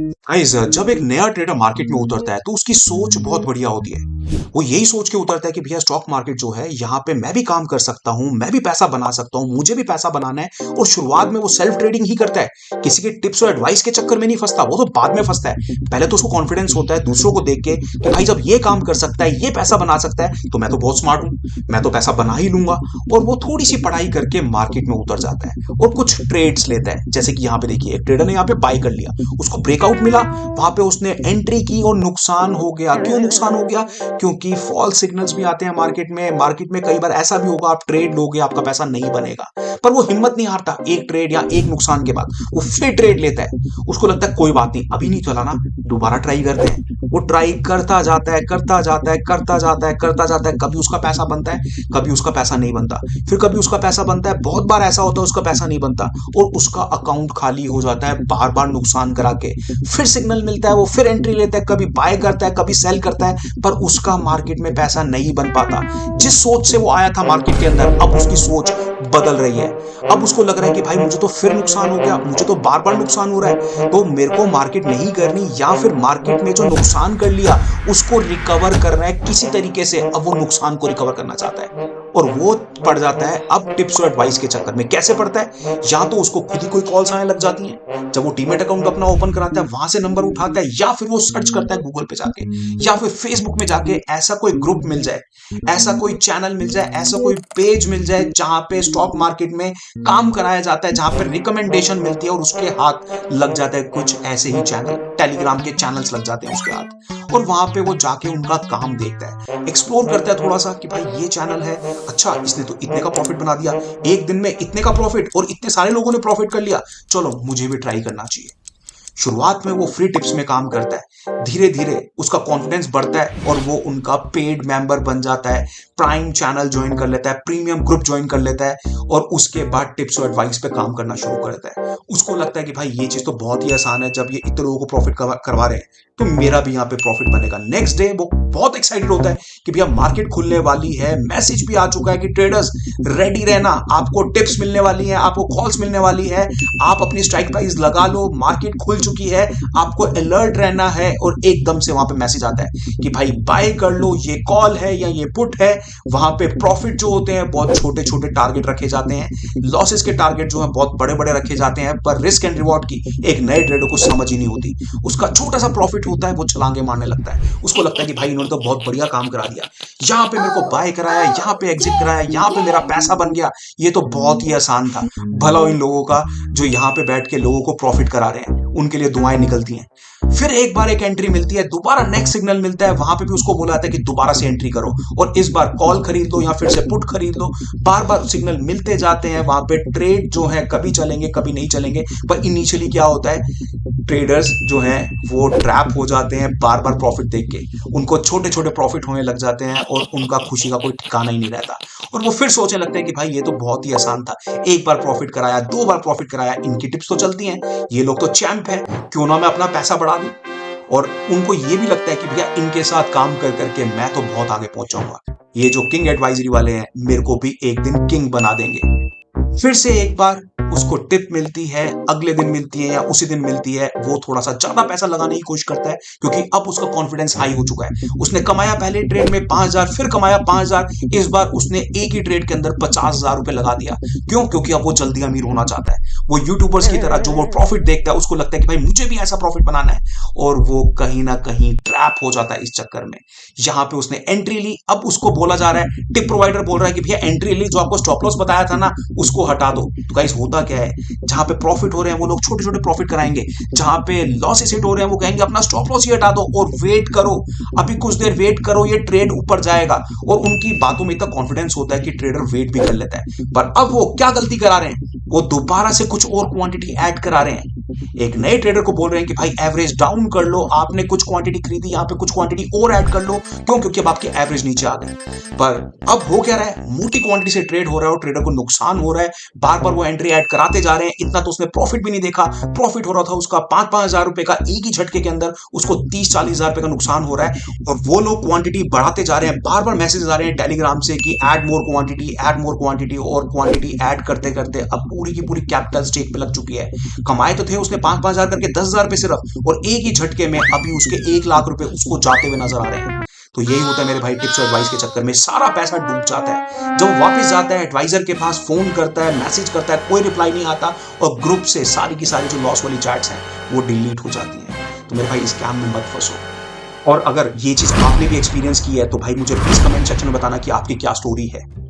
Guys, जब एक नया ट्रेडर मार्केट में उतरता है तो उसकी सोच बहुत बढ़िया होती है। वो यही सोच के उतरता है कि भैया स्टॉक मार्केट जो है यहाँ पे मैं भी काम कर सकता हूँ, मैं भी पैसा बना सकता हूँ, मुझे भी पैसा बनाना है। और शुरुआत में वो सेल्फ ट्रेडिंग ही करता है, किसी के टिप्स और एडवाइस के चक्कर में नहीं फंसता, वो तो बाद में फंसता है। पहले तो उसको कॉन्फिडेंस होता है दूसरों को देख के कि भाई जब ये काम कर सकता है, ये पैसा बना सकता है, तो मैं तो बहुत स्मार्ट हूँ, मैं तो पैसा बना ही लूंगा। और वो थोड़ी सी पढ़ाई करके मार्केट में उतर जाता है और कुछ ट्रेड्स लेता है। जैसे कि यहाँ पे देखिए, एक ट्रेडर ने यहाँ पे बाय कर लिया, उसको ब्रेकआउट मिला, वहां पे उसने एंट्री की और नुकसान हो गया। क्यों नुकसान हो गया? क्योंकि फॉल्स सिग्नल्स भी आते हैं मार्केट में कई बार ऐसा भी होगा, आप ट्रेड लोगे, आपका पैसा नहीं बनेगा, पर वो हिम्मत नहीं हारता। एक ट्रेड या एक नुकसान के बाद वो फिर ट्रेड लेता है। उसको लगता है कोई बात नहीं, अभी नहीं चला ना, दोबारा ट्राई करते हैं। वो ट्राई करता जाता है, करता जाता है, करता जाता है, करता जाता है। कभी उसका पैसा बनता है, कभी उसका पैसा नहीं बनता, फिर कभी उसका पैसा बनता है। बहुत बार ऐसा होता है उसका पैसा नहीं बनता और उसका अकाउंट खाली हो जाता है, बार बार नुकसान करा के। फिर सिग्नल मिलता है, वो फिर एंट्री लेता है, कभी बाय करता है, कभी सेल करता है, पर उसका मार्केट में पैसा नहीं बन पाता। जिस सोच से वो आया था मार्केट के अंदर, अब उसकी सोच बदल रही है। अब उसको लग रहा है कि भाई मुझे तो फिर नुकसान हो गया, मुझे तो बार बार नुकसान हो रहा है, तो मेरे को मार्केट नहीं करनी, या फिर मार्केट में जो नुकसान कर लिया उसको रिकवर करना है किसी तरीके से। अब वो नुकसान को रिकवर करना चाहता है और वो पड़ जाता है अब टिप्स और एडवाइस के चक्कर में। कैसे पड़ता है? या तो उसको खुद ही कोई कॉल्स आने लग जाती हैं, जब वो डीमैट अकाउंट अपना ओपन कराता है वहां से नंबर उठाता है, या फिर वो सर्च करता है गूगल पे जाके, या फिर फेसबुक में जाके ऐसा कोई ग्रुप मिल जाए, ऐसा कोई चैनल मिल जाए, ऐसा कोई पेज मिल जाए जहां पे स्टॉक मार्केट में काम कराया जाता है, जहां पे रिकमेंडेशन मिलती है, और उसके हाथ लग जाता है कुछ ऐसे ही चैनल, टेलीग्राम के चैनल्स लग जाते हैं उसके हाथ, और वहां पे वो जाके उनका काम देखता है, एक्सप्लोर करता है थोड़ा सा कि भाई ये चैनल है, अच्छा इसने तो इतने का प्रॉफिट बना दिया, एक दिन में इतने का प्रॉफिट, और इतने सारे लोगों ने प्रॉफिट कर लिया, चलो मुझे भी ट्राई करना चाहिए। शुरुआत में वो फ्री टिप्स में काम करता है, धीरे धीरे उसका कॉन्फिडेंस बढ़ता है और वो उनका पेड मेंबर बन जाता है, प्राइम चैनल ज्वाइन कर लेता है, प्रीमियम ग्रुप ज्वाइन कर लेता है, और उसके बाद टिप्स और एडवाइस पे काम करना शुरू कर देता है। उसको लगता है कि भाई ये चीज तो बहुत ही आसान है, जब ये इतने लोगों को प्रॉफिट करवा रहे हैं तो मेरा भी यहाँ पे प्रॉफिट बनेगा। नेक्स्ट डे वो बहुत एक्साइटेड होता है कि भैया मार्केट खुलने वाली है, मैसेज भी आ चुका है कि ट्रेडर्स रेडी रहना, आपको टिप्स मिलने वाली है, आपको कॉल्स मिलने वाली है, आप अपनी स्ट्राइक प्राइस लगा लो, मार्केट खुल चुकी है, आपको अलर्ट रहना है। और एकदम से वहां पे मैसेज आता है कि भाई बाय कर लो, ये कॉल है या ये पुट है। वहां पे प्रॉफिट जो होते हैं बहुत छोटे छोटे टारगेट रखे जाते हैं, लॉसेस के टारगेट जो है बहुत बड़े बड़े रखे जाते हैं, पर रिस्क एंड रिवॉर्ड की एक नए ट्रेडर को समझ ही नहीं होती। उसका छोटा सा प्रॉफिट होता है, वो छलांगे मारने लगता है। उसको लगता है कि भाई इन्होंने तो बहुत बढ़िया काम करा दिया, यहाँ पे मेरे को बाय कराया, यहाँ पे एग्जिट कराया, यहाँ पे मेरा पैसा बन गया, ये तो बहुत ही आसान था। भला इन लोगों का जो यहाँ पे बैठ के लोगों को प्रॉफिट करा रहे हैं, उनके लिए दुआएं निकलती हैं। फिर एक बार एक एंट्री मिलती है, दोबारा नेक्स्ट सिग्नल मिलता है, वहां पे भी उसको बोला जाता है कि दोबारा से एंट्री करो और इस बार कॉल खरीद लो या फिर से पुट खरीद लो। बार बार सिग्नल मिलते जाते हैं, वहां पे ट्रेड जो है कभी चलेंगे कभी नहीं चलेंगे, पर इनिशियली क्या होता है, ट्रेडर्स जो हैं वो ट्रैप हो जाते हैं बार बार प्रॉफिट देख के, उनको छोटे छोटे प्रॉफिट होने लग जाते हैं और उनका खुशी का कोई ठिकाना ही नहीं रहता, और वो फिर सोचने लगते हैं कि भाई ये तो बहुत ही आसान था, एक बार प्रॉफिट कराया, दो बार प्रॉफिट कराया, इनकी टिप्स तो चलती हैं, ये लोग तो चैंप है, क्यों ना मैं अपना पैसा बढ़ा दूं। और उनको ये भी लगता है कि भैया इनके साथ काम कर करके मैं तो बहुत आगे पहुंच जाऊंगा, ये जो किंग एडवाइजरी वाले हैं मेरे को भी एक दिन किंग बना देंगे। फिर से एक बार उसको टिप मिलती है, अगले दिन मिलती है या उसी दिन मिलती है, वो थोड़ा सा ज्यादा पैसा लगाने की कोशिश करता है क्योंकि अब उसका कॉन्फिडेंस हाई हो चुका है। उसने कमाया पहले ट्रेड में 5,000, फिर कमाया 5,000, इस बार उसने एक ही ट्रेड के अंदर 50,000 रुपए लगा दिया। क्यों? क्योंकि अब वो जल्दी अमीर होना चाहता है। वो यूट्यूबर्स की तरह जो वो प्रॉफिट देखता है, उसको लगता है कि भाई मुझे भी ऐसा प्रॉफिट बनाना है, और वो कहीं ना कहीं ट्रैप हो जाता है इस चक्कर में। यहां पे उसने एंट्री ली, अब उसको बोला जा रहा है, टिप प्रोवाइडर बोल रहा है कि भैया एंट्री ली, जो आपको स्टॉप लॉस बताया था ना उसको हटा दो। तो गाइस होता क्या है, जहां पे प्रॉफिट हो रहे हैं वो लोग छोटे छोटे प्रॉफिट कराएंगे, जहां पे लॉसेस हिट हो रहे हैं वो कहेंगे अपना स्टॉप लॉस ही हटा दो और वेट करो, अभी कुछ देर वेट करो, ये ट्रेड ऊपर जाएगा। और उनकी बातों में इतना कॉन्फिडेंस होता है कि ट्रेडर वेट भी कर लेता है। पर अब वो क्या गलती करा रहे हैं, वो दोबारा से कुछ और क्वांटिटी ऐड करा रहे हैं। एक नए ट्रेडर को बोल रहे हैं कि भाई एवरेज डाउन कर लो, आपने कुछ क्वांटिटी खरीदी, यहां पे कुछ क्वांटिटी और ऐड कर लो। क्यों? क्योंकि अब आपके एवरेज नीचे आ गए। पर अब हो क्या रहा है, मोटी क्वांटिटी से ट्रेड हो रहा है और ट्रेडर को नुकसान हो रहा है, बार बार वो एंट्री ऐड कराते जा रहे हैं। इतना तो उसने प्रॉफिट भी नहीं देखा, प्रॉफिट हो रहा था उसका 5,000 रुपए का, एक ही झटके के अंदर उसको 30-40,000 रुपए का नुकसान हो रहा है। और वो लोग क्वांटिटी बढ़ाते जा रहे हैं, बार बार मैसेज आ रहे हैं टेलीग्राम से कि add more quantity, add more quantity, और क्वांटिटी ऐड करते करते अब पूरी की पूरी कैपिटल स्टेक पे लग चुकी है। कमाए तो थे उसने उसने 5,000 करके 10,000 पे सिर्फ, और एक ही झटके में अभी उसके 1 लाख रुपए उसको जाते हुए नजर आ रहे हैं। तो यही होता है मेरे भाई, टिप्स और एडवाइस के चक्कर में सारा पैसा डूब जाता है। जब वापस जाता है एडवाइजर के पास, फोन करता है, मैसेज करता है, कोई रिप्लाई नहीं आता, और ग्रुप से सारी की सारी जो लॉस वाली चैट्स हैं वो डिलीट हो जाती है। तो मेरे भाई इस स्कैम में मत फंसो। और अगर ये चीज आपने भी एक्सपीरियंस की है तो भाई मुझे प्लीज कमेंट सेक्शन में बताना कि आपकी क्या स्टोरी है।